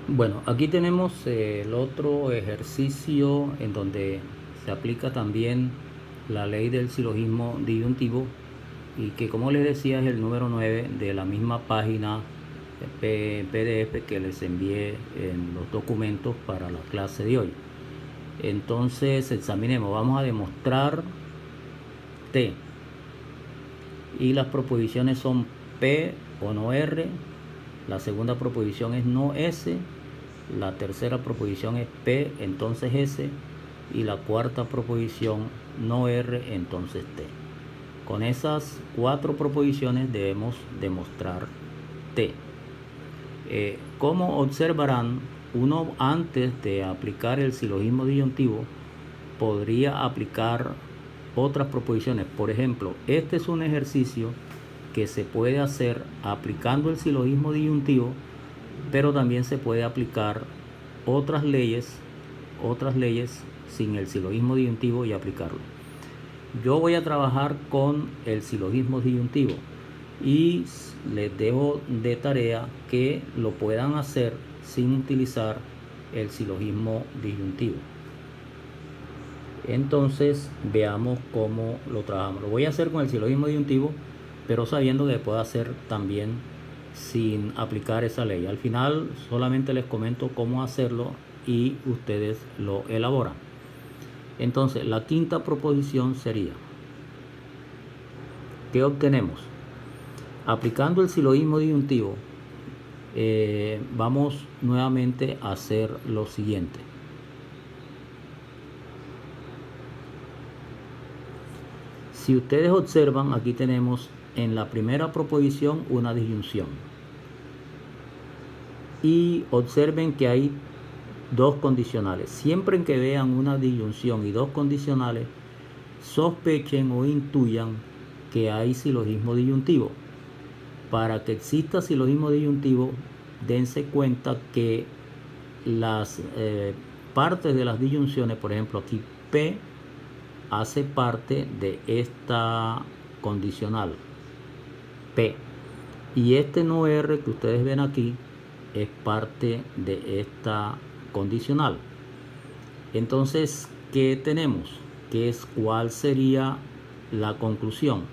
Bueno, aquí tenemos el otro ejercicio en donde se aplica también la ley del silogismo disyuntivo y que, como les decía, es el número 9 de la misma página PDF que les envié en los documentos para la clase de hoy. Entonces examinemos, vamos a demostrar T y las proposiciones son P o no R, la segunda proposición es no S, la tercera proposición es P, entonces S, y la cuarta proposición no R, entonces T. Con esas cuatro proposiciones debemos demostrar T. Como observarán, uno antes de aplicar el silogismo disyuntivo podría aplicar otras proposiciones. Por ejemplo, este es un ejercicio que se puede hacer aplicando el silogismo disyuntivo, pero también se puede aplicar otras leyes sin el silogismo disyuntivo y aplicarlo. Yo voy a trabajar con el silogismo disyuntivo y les dejo de tarea que lo puedan hacer sin utilizar el silogismo disyuntivo. Entonces veamos cómo lo trabajamos. Lo voy a hacer con el silogismo disyuntivo, pero sabiendo que puedo hacer también sin aplicar esa ley. Al final solamente les comento cómo hacerlo y ustedes lo elaboran. Entonces la quinta proposición sería, ¿qué obtenemos? Aplicando el silogismo disyuntivo, vamos nuevamente a hacer lo siguiente. Si ustedes observan, aquí tenemos en la primera proposición una disyunción. Y observen que hay dos condicionales. Siempre que vean una disyunción y dos condicionales, sospechen o intuyan que hay silogismo disyuntivo. Para que exista silogismo disyuntivo, dense cuenta que las partes de las disyunciones, por ejemplo aquí P hace parte de esta condicional P, y este no R que ustedes ven aquí es parte de esta condicional. Entonces, ¿qué tenemos? ¿Cuál sería la conclusión?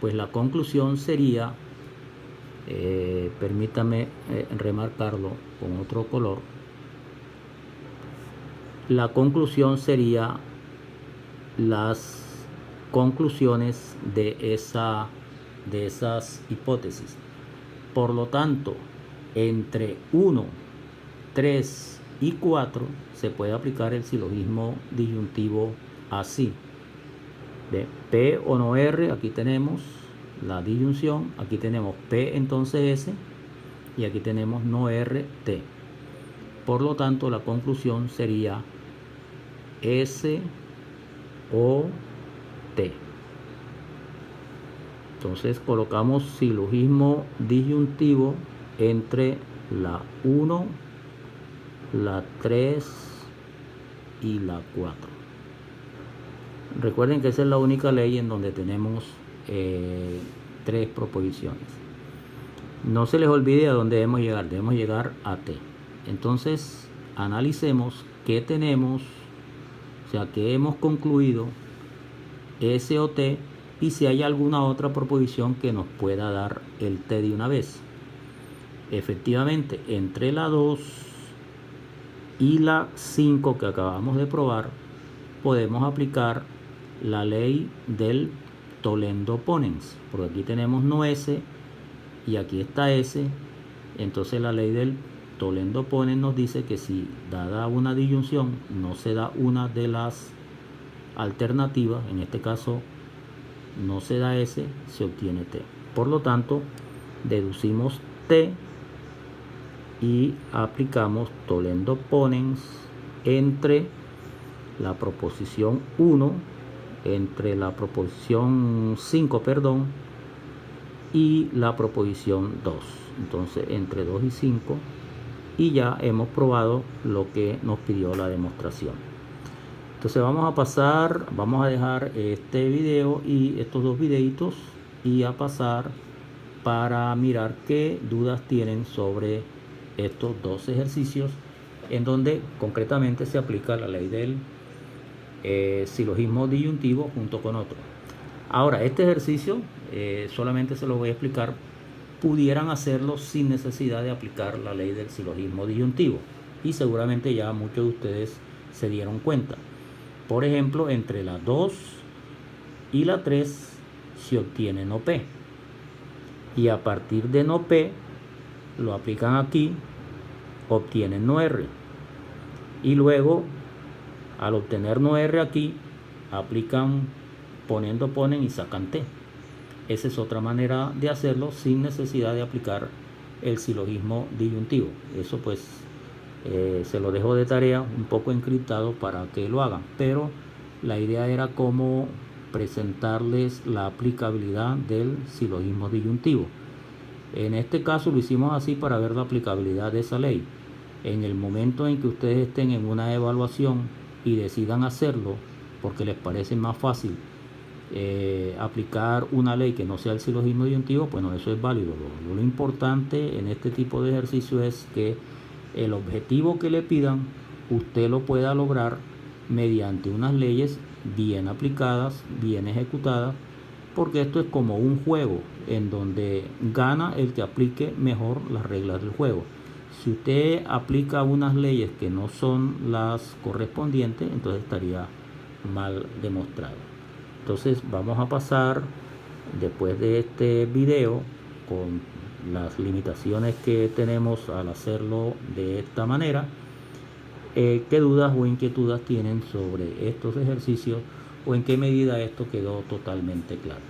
Pues la conclusión sería, permítame remarcarlo con otro color. La conclusión sería las conclusiones de esas hipótesis. Por lo tanto, entre 1, 3 y 4 se puede aplicar el silogismo disyuntivo así. De P o no R, aquí tenemos la disyunción, aquí tenemos P entonces S y aquí tenemos no R, T. Por lo tanto, la conclusión sería S o T. Entonces colocamos silogismo disyuntivo entre la 1, la 3 y la 4. Recuerden que esa es la única ley en donde tenemos tres proposiciones. No se les olvide a dónde debemos llegar a T. Entonces analicemos qué tenemos, o sea, que hemos concluido, S o T, y si hay alguna otra proposición que nos pueda dar el T de una vez. Efectivamente, entre la 2 y la 5 que acabamos de probar, podemos aplicar la ley del Toledo Ponens, porque aquí tenemos no S y aquí está S. Entonces la ley del Toledo Ponens nos dice que si dada una disyunción no se da una de las alternativas, en este caso no se da S, se obtiene T. Por lo tanto, deducimos T y aplicamos Toledo Ponens entre la proposición 1, entre la proposición 5, perdón, y la proposición 2. Entonces, entre 2 y 5, y ya hemos probado lo que nos pidió la demostración. Entonces vamos a dejar este video y estos dos videitos y a pasar para mirar qué dudas tienen sobre estos dos ejercicios en donde concretamente se aplica la ley del silogismo disyuntivo junto con otro. Ahora, este ejercicio solamente se lo voy a explicar. Pudieran hacerlo sin necesidad de aplicar la ley del silogismo disyuntivo, y seguramente ya muchos de ustedes se dieron cuenta. Por ejemplo, entre la 2 y la 3 se obtiene no P, y a partir de no P lo aplican aquí, obtienen no R, y luego al obtener no R aquí aplican ponen y sacan T. Esa es otra manera de hacerlo sin necesidad de aplicar el silogismo disyuntivo. Eso pues se lo dejo de tarea un poco encriptado para que lo hagan, pero la idea era cómo presentarles la aplicabilidad del silogismo disyuntivo. En este caso lo hicimos así para ver la aplicabilidad de esa ley. En el momento en que ustedes estén en una evaluación y decidan hacerlo porque les parece más fácil aplicar una ley que no sea el silogismo disyuntivo, bueno, eso es válido. Lo importante en este tipo de ejercicio es que el objetivo que le pidan usted lo pueda lograr mediante unas leyes bien aplicadas, bien ejecutadas, porque esto es como un juego en donde gana el que aplique mejor las reglas del juego. Si usted aplica unas leyes que no son las correspondientes, entonces estaría mal demostrado. Entonces vamos a pasar, después de este video, con las limitaciones que tenemos al hacerlo de esta manera, qué dudas o inquietudes tienen sobre estos ejercicios, o en qué medida esto quedó totalmente claro.